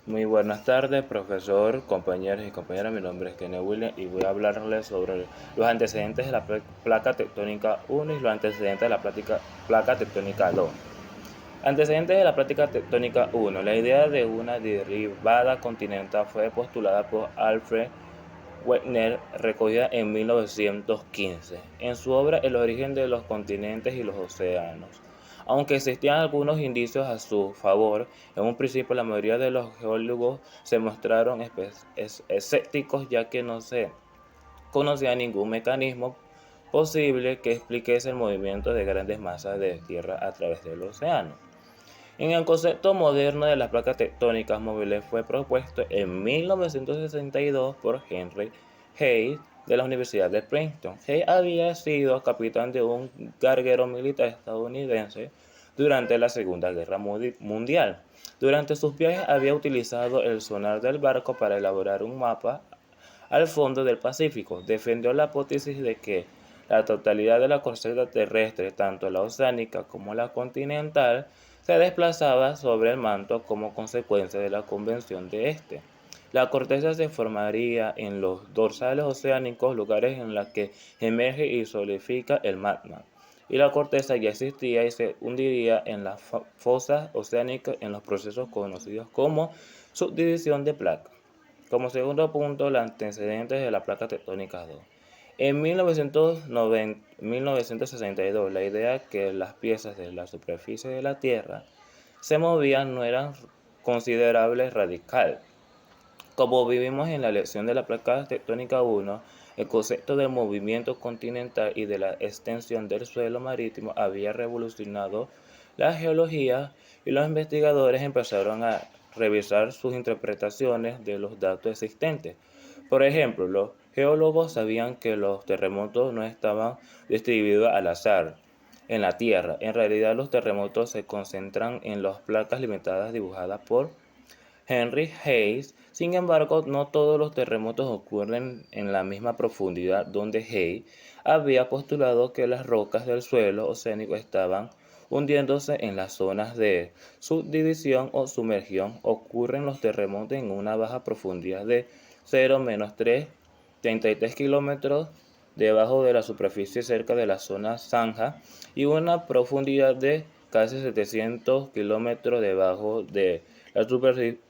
Muy buenas tardes, profesor, compañeros y compañeras. Mi nombre es Kenneth Williams y voy a hablarles sobre los antecedentes de la placa tectónica 1 y los antecedentes de la placa tectónica 2. Antecedentes de la placa tectónica 1. La idea de una derivada continental fue postulada por Alfred Wegener, recogida en 1915, en su obra El origen de los continentes y los océanos. Aunque existían algunos indicios a su favor, en un principio la mayoría de los geólogos se mostraron escépticos, ya que no se conocía ningún mecanismo posible que expliquese el movimiento de grandes masas de tierra a través del océano. En el concepto moderno de las placas tectónicas móviles fue propuesto en 1962 por Henry Hayes de la Universidad de Princeton. Hayes había sido capitán de un carguero militar estadounidense durante la Segunda Guerra Mundial. Durante sus viajes había utilizado el sonar del barco para elaborar un mapa al fondo del Pacífico. Defendió la hipótesis de que la totalidad de la corteza terrestre, tanto la oceánica como la continental, se desplazaba sobre el manto como consecuencia de la convección de este. La corteza se formaría en los dorsales oceánicos, lugares en los que emerge y solidifica el magma, y la corteza ya existía y se hundiría en las fosas oceánicas en los procesos conocidos como subdivisión de placas. Como segundo punto, los antecedentes de la placa tectónica 2. En 1962, la idea que las piezas de la superficie de la Tierra se movían no era considerable radical. Como vivimos en la lección de la placa tectónica 1, el concepto del movimiento continental y de la extensión del suelo marítimo había revolucionado la geología y los investigadores empezaron a revisar sus interpretaciones de los datos existentes. Por ejemplo, los geólogos sabían que los terremotos no estaban distribuidos al azar en la Tierra. En realidad, los terremotos se concentran en las placas limitadas dibujadas por Henry Hayes. Sin embargo, no todos los terremotos ocurren en la misma profundidad, donde Hayes había postulado que las rocas del suelo oceánico estaban hundiéndose en las zonas de subdivisión o sumergión. Ocurren los terremotos en una baja profundidad de 0-3 kilómetros debajo de la superficie cerca de la zona zanja y una profundidad de casi 700 kilómetros debajo de la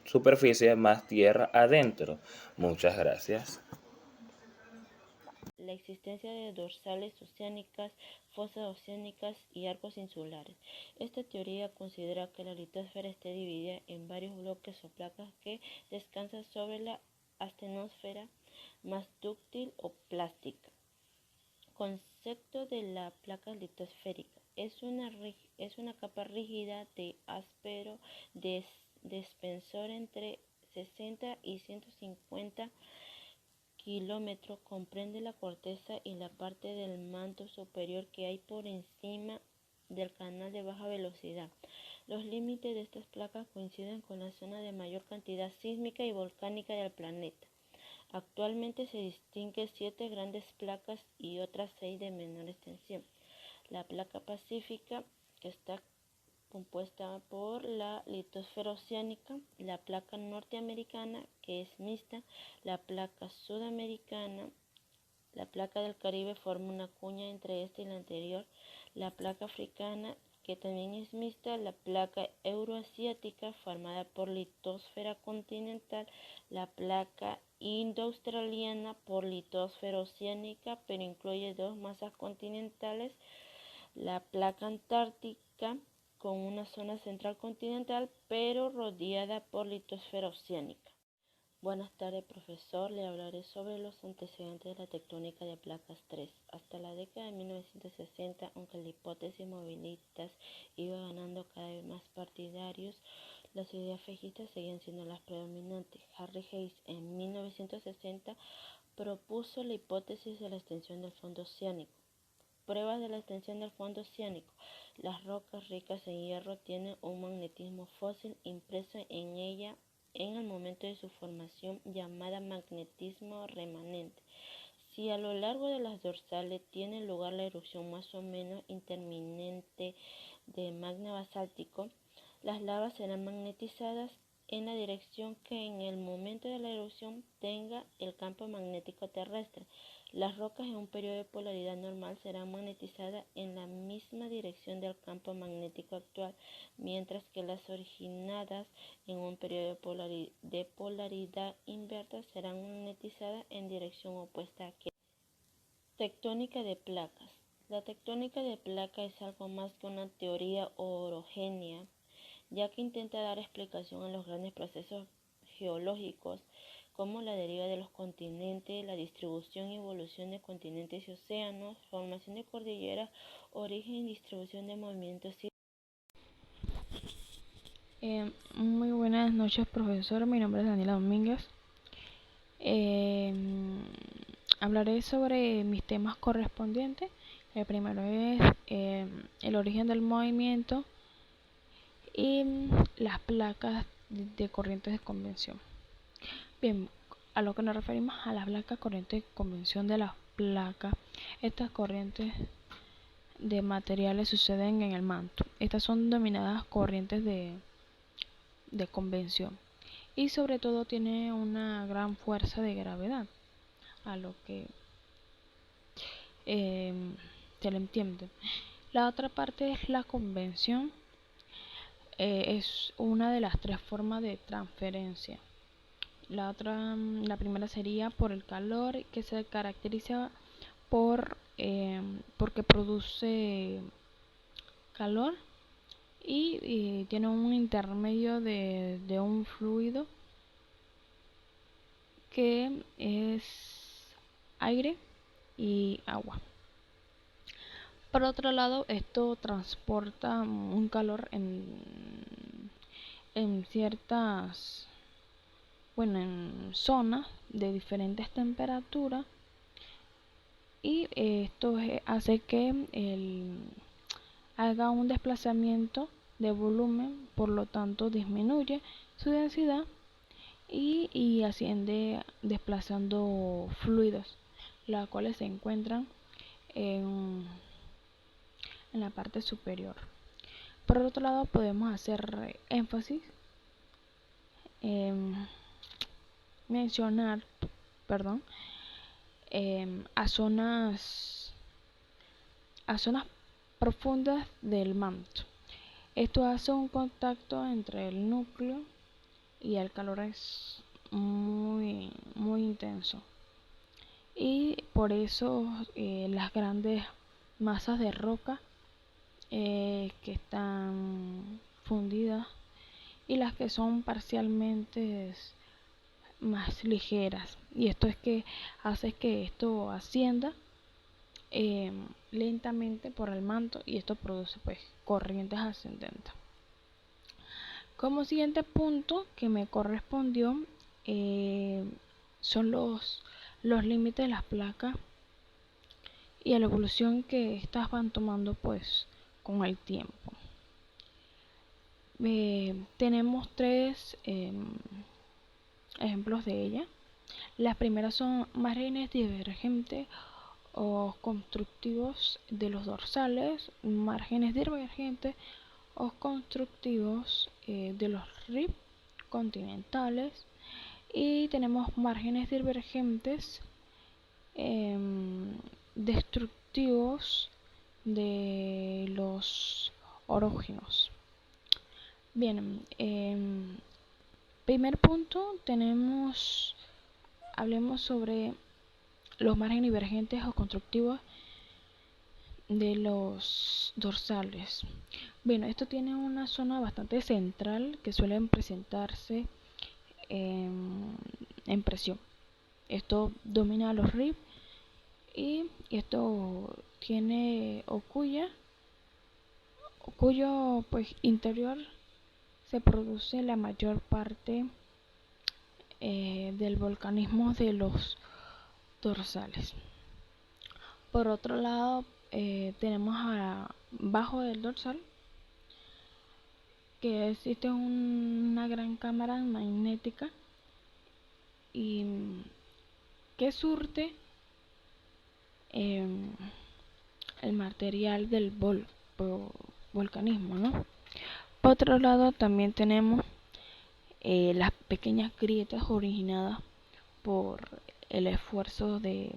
superficie más tierra adentro. Muchas gracias. La existencia de dorsales oceánicas, fosas oceánicas y arcos insulares. Esta teoría considera que la litosfera está dividida en varios bloques o placas que descansan sobre la astenosfera más dúctil o plástica. Concepto de la placa litosférica. Es una capa rígida de áspero de espesor entre 60 y 150 kilómetros. Comprende la corteza y la parte del manto superior que hay por encima del canal de baja velocidad. Los límites de estas placas coinciden con la zona de mayor cantidad sísmica y volcánica del planeta. Actualmente se distinguen 7 grandes placas y otras 6 de menor extensión. La placa pacífica, que está compuesta por la litosfera oceánica, la placa norteamericana, que es mixta, la placa sudamericana, la placa del Caribe forma una cuña entre esta y la anterior, la placa africana, que también es mixta, la placa euroasiática formada por litosfera continental, la placa indo-australiana por litosfera oceánica, pero incluye dos masas continentales, la placa antártica con una zona central continental, pero rodeada por litosfera oceánica. Buenas tardes, profesor. Le hablaré sobre los antecedentes de la tectónica de placas 3. Hasta la década de 1960, aunque la hipótesis movilistas iba ganando cada vez más partidarios, las ideas fejistas seguían siendo las predominantes. Harry Hayes en 1960 propuso la hipótesis de la extensión del fondo oceánico. Pruebas de la extensión del fondo oceánico. Las rocas ricas en hierro tienen un magnetismo fósil impreso en ella en el momento de su formación, llamada magnetismo remanente. Si a lo largo de las dorsales tiene lugar la erupción más o menos intermitente de magma basáltico, las lavas serán magnetizadas en la dirección que en el momento de la erupción tenga el campo magnético terrestre. Las rocas en un periodo de polaridad normal serán magnetizadas en la misma dirección del campo magnético actual, mientras que las originadas en un periodo de polaridad inversa serán magnetizadas en dirección opuesta a aquella. Tectónica de placas. La tectónica de placas es algo más que una teoría orogénea, ya que intenta dar explicación a los grandes procesos geológicos como la deriva de los continentes, la distribución y evolución de continentes y océanos, formación de cordilleras, origen y distribución de movimientos. Muy buenas noches, profesor. Mi nombre es Daniela Domínguez. Hablaré sobre mis temas correspondientes. El primero es el origen del movimiento y las placas de corrientes de convención. Bien, a lo que nos referimos a las placas corrientes de convención de las placas, estas corrientes de materiales suceden en el manto. Estas son denominadas corrientes de convención y sobre todo tiene una gran fuerza de gravedad, a lo que se le entiende. La otra parte es la convención. Es una de las tres formas de transferencia. La primera sería por el calor, que se caracteriza porque produce calor y tiene un intermedio de un fluido que es aire y agua. Por otro lado, esto transporta un calor en ciertas, en zonas de diferentes temperaturas, y esto hace que haga un desplazamiento de volumen, por lo tanto disminuye su densidad y asciende desplazando fluidos, los cuales se encuentran en la parte superior. Por otro lado, podemos hacer énfasis en mencionar, a zonas profundas del manto. Esto hace un contacto entre el núcleo y el calor es muy intenso, y por eso las grandes masas de roca que están fundidas y las que son parcialmente más ligeras, y esto es que hace que esto ascienda lentamente por el manto, y esto produce pues corrientes ascendentes. Como siguiente punto que me correspondió son los límites de las placas y la evolución que estas van tomando pues con el tiempo. Tenemos tres ejemplos de ellas. Las primeras son márgenes divergentes o constructivos de los dorsales, márgenes divergentes o constructivos de los rift continentales, y tenemos márgenes divergentes destructivos de los orógenos. Bien, primer punto hablemos sobre los márgenes divergentes o constructivos de los dorsales. Bueno, esto tiene una zona bastante central que suelen presentarse en presión. Esto domina los ribs y esto tiene cuyo pues interior se produce la mayor parte del volcanismo de los dorsales. Por otro lado, tenemos abajo del dorsal que existe una gran cámara magnética y que surte el material del volcanismo, ¿no? Por otro lado, también tenemos las pequeñas grietas originadas por el esfuerzo de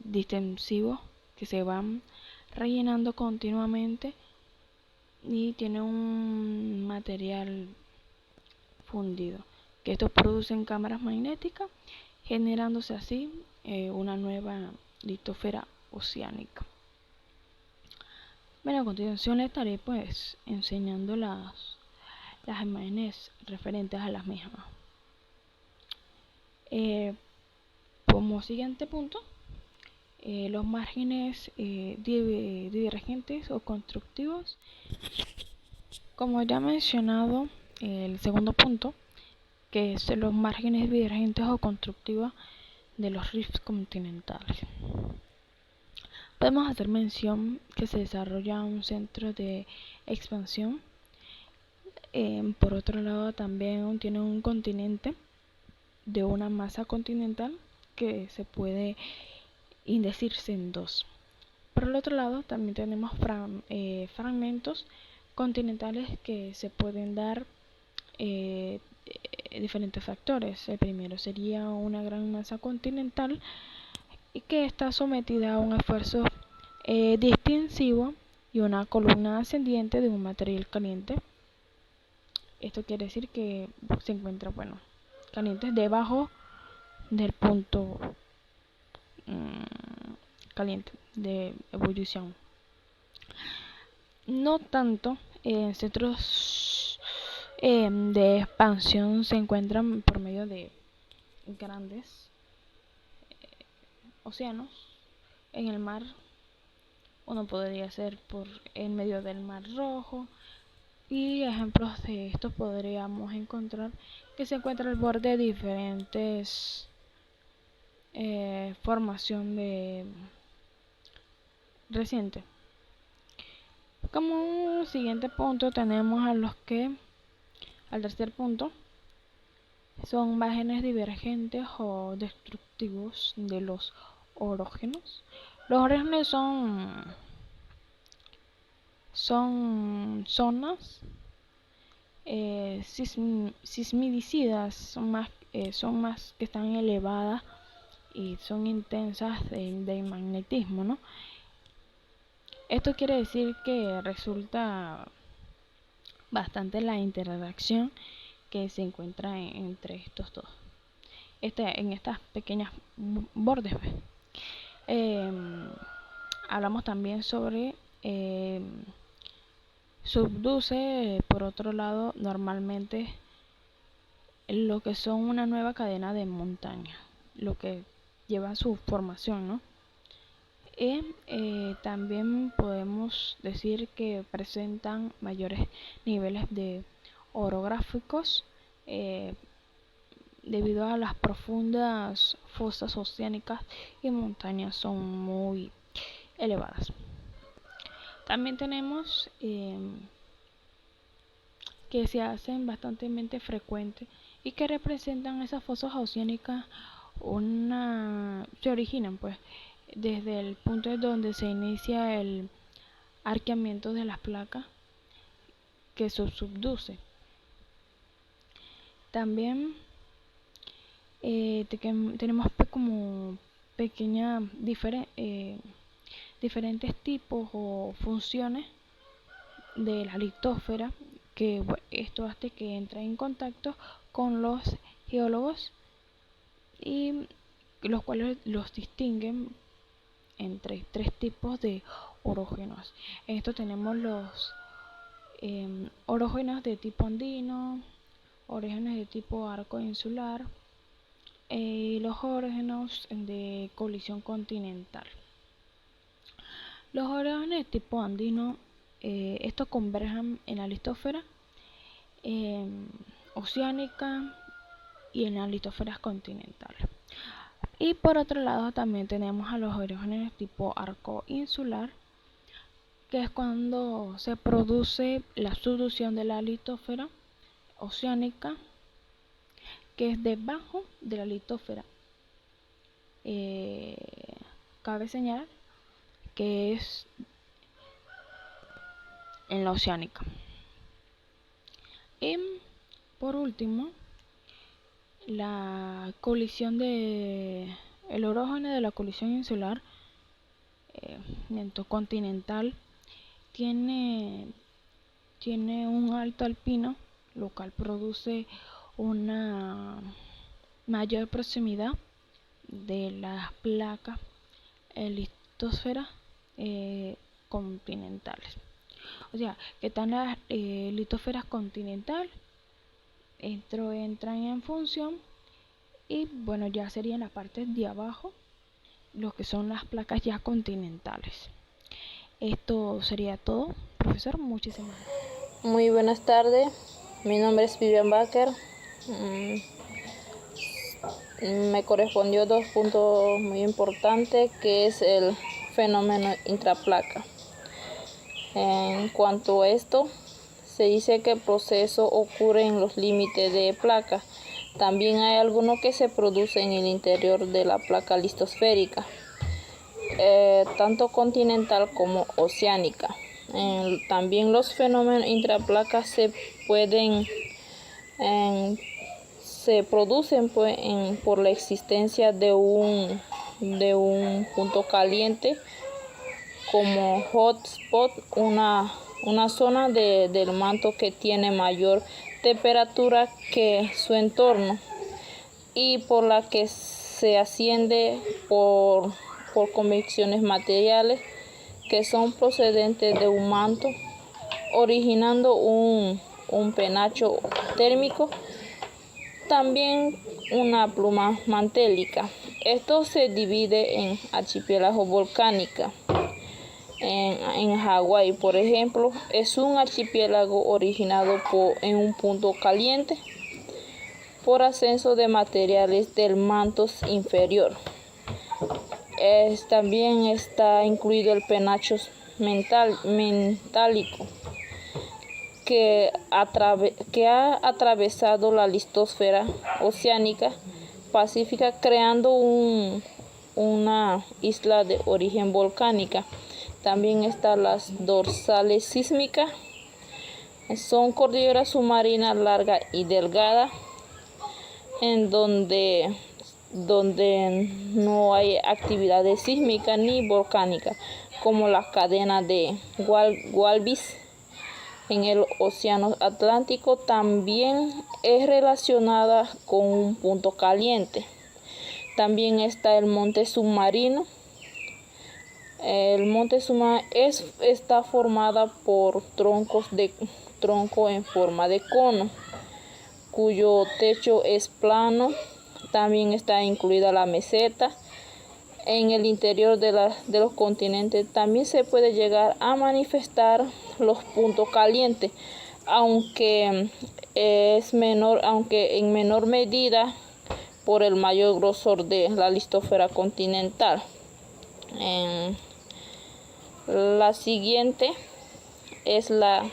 distensivo que se van rellenando continuamente y tiene un material fundido, que estos producen cámaras magnéticas, generándose así una nueva litosfera oceánica. Bueno, a continuación les estaré pues enseñando las imágenes referentes a las mismas. Como siguiente punto, los márgenes divergentes o constructivos. Como ya mencionado, el segundo punto, que es los márgenes divergentes o constructivos de los rifts continentales. Podemos hacer mención que se desarrolla un centro de expansión. Por otro lado, también tiene un continente de una masa continental que se puede indecirse en dos. Por el otro lado, también tenemos fragmentos continentales que se pueden dar diferentes factores. El primero sería una gran masa continental y que está sometida a un esfuerzo distensivo y una columna ascendiente de un material caliente. Esto quiere decir que se encuentra, caliente debajo del punto caliente de ebullición. No tanto en centros de expansión se encuentran por medio de grandes océanos en el mar. Uno podría ser por en medio del Mar Rojo, y ejemplos de esto podríamos encontrar que se encuentra al borde de diferentes formación de reciente. Como siguiente punto tenemos al tercer punto, son márgenes divergentes o destructivos de los orógenos. Los orógenos son zonas sismicidas, son más que están elevadas y son intensas de magnetismo, ¿no? Esto quiere decir que resulta bastante la interacción que se encuentra entre estos dos, en estas pequeñas bordes. Hablamos también sobre subduce, por otro lado, normalmente lo que son una nueva cadena de montaña, lo que lleva su formación, ¿no? También podemos decir que presentan mayores niveles de orográficos debido a las profundas fosas oceánicas y montañas son muy elevadas. También tenemos que se hacen bastante frecuentes y que representan esas fosas oceánicas, se originan pues desde el punto donde se inicia el arqueamiento de las placas que se subduce. También tenemos como diferentes tipos o funciones de la litósfera, que esto hace que entre en contacto con los geólogos y los cuales los distinguen entre tres tipos de orógenos. En esto tenemos los orógenos de tipo andino, orógenos de tipo arco insular y los orógenos de colisión continental. Los orógenos de tipo andino, estos convergen en la litósfera oceánica y en las litósferas continentales. Y por otro lado también tenemos a los orógenos tipo arco insular, que es cuando se produce la subducción de la litósfera oceánica, que es debajo de la litósfera. Cabe señalar que es en la oceánica. Y Por último, la colisión el orógeno de la colisión insular continental tiene un alto alpino, lo cual produce una mayor proximidad de las placas litosferas continentales. O sea, que están las litosferas continentales, entran en función, y bueno, ya serían las partes de abajo lo que son las placas ya continentales. Esto sería todo, profesor. Muchísimas gracias. Muy buenas tardes, mi nombre es Vivian Baker. Me correspondió 2 puntos muy importantes, que es el fenómeno intraplaca. En cuanto a esto, se dice que el proceso ocurre en los límites de placa. También hay algunos que se producen en el interior de la placa litosférica, tanto continental como oceánica. También los fenómenos intraplacas se producen por la existencia de un punto caliente como hotspot, una zona del manto que tiene mayor temperatura que su entorno, y por la que se asciende por convecciones materiales que son procedentes de un manto, originando un penacho térmico, también una pluma mantélica. Esto se divide en archipiélagos volcánicos. En Hawái, por ejemplo, es un archipiélago originado en un punto caliente por ascenso de materiales del manto inferior. También está incluido el penacho metálico que ha atravesado la litosfera oceánica pacífica, creando una isla de origen volcánica. También están las dorsales sísmicas. Son cordilleras submarinas largas y delgadas, en donde no hay actividad sísmica ni volcánica, como la cadena de Walvis en el Océano Atlántico. También es relacionada con un punto caliente. También está el monte submarino. El monte submarino está formada por tronco en forma de cono, cuyo techo es plano. También está incluida la meseta. En el interior de los continentes también se puede llegar a manifestar los puntos calientes, aunque en menor medida por el mayor grosor de la litosfera continental. La siguiente es la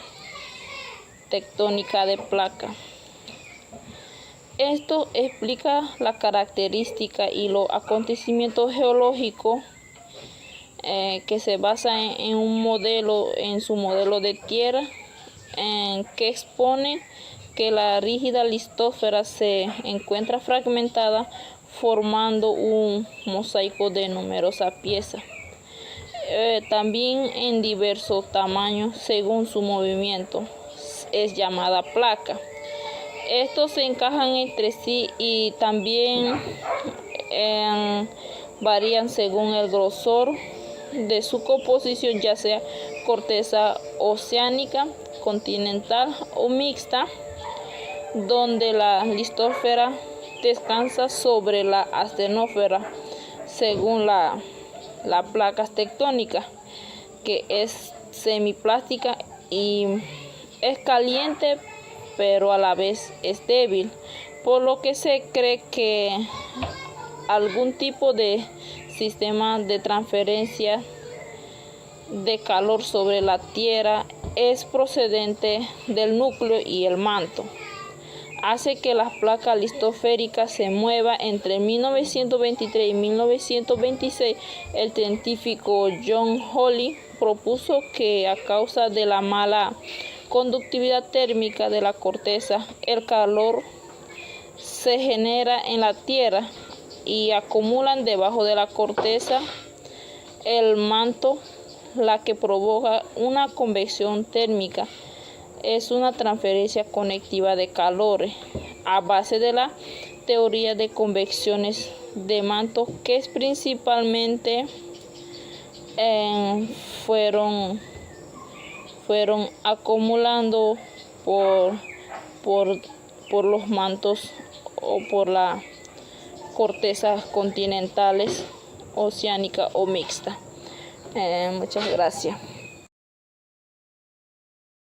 tectónica de placa. Esto explica la característica y los acontecimientos geológicos que se basa en su modelo de tierra, que expone que la rígida litosfera se encuentra fragmentada, formando un mosaico de numerosas piezas, también en diversos tamaños según su movimiento. Es llamada placa. Estos se encajan entre sí y también varían según el grosor de su composición, ya sea corteza oceánica, continental o mixta, donde la litosfera descansa sobre la astenosfera, según la placa tectónica, que es semiplástica y es caliente, pero a la vez es débil, por lo que se cree que algún tipo de sistema de transferencia de calor sobre la Tierra es procedente del núcleo y el manto. Hace que las placas litosféricas se muevan. Entre 1923 y 1926, el científico John Hawley propuso que a causa de la mala conductividad térmica de la corteza. El calor se genera en la tierra y acumulan debajo de la corteza el manto, la que provoca una convección térmica. Es una transferencia convectiva de calor a base de la teoría de convecciones de manto, que es principalmente fueron acumulando por los mantos o por la corteza continentales, oceánica o mixta. Muchas gracias.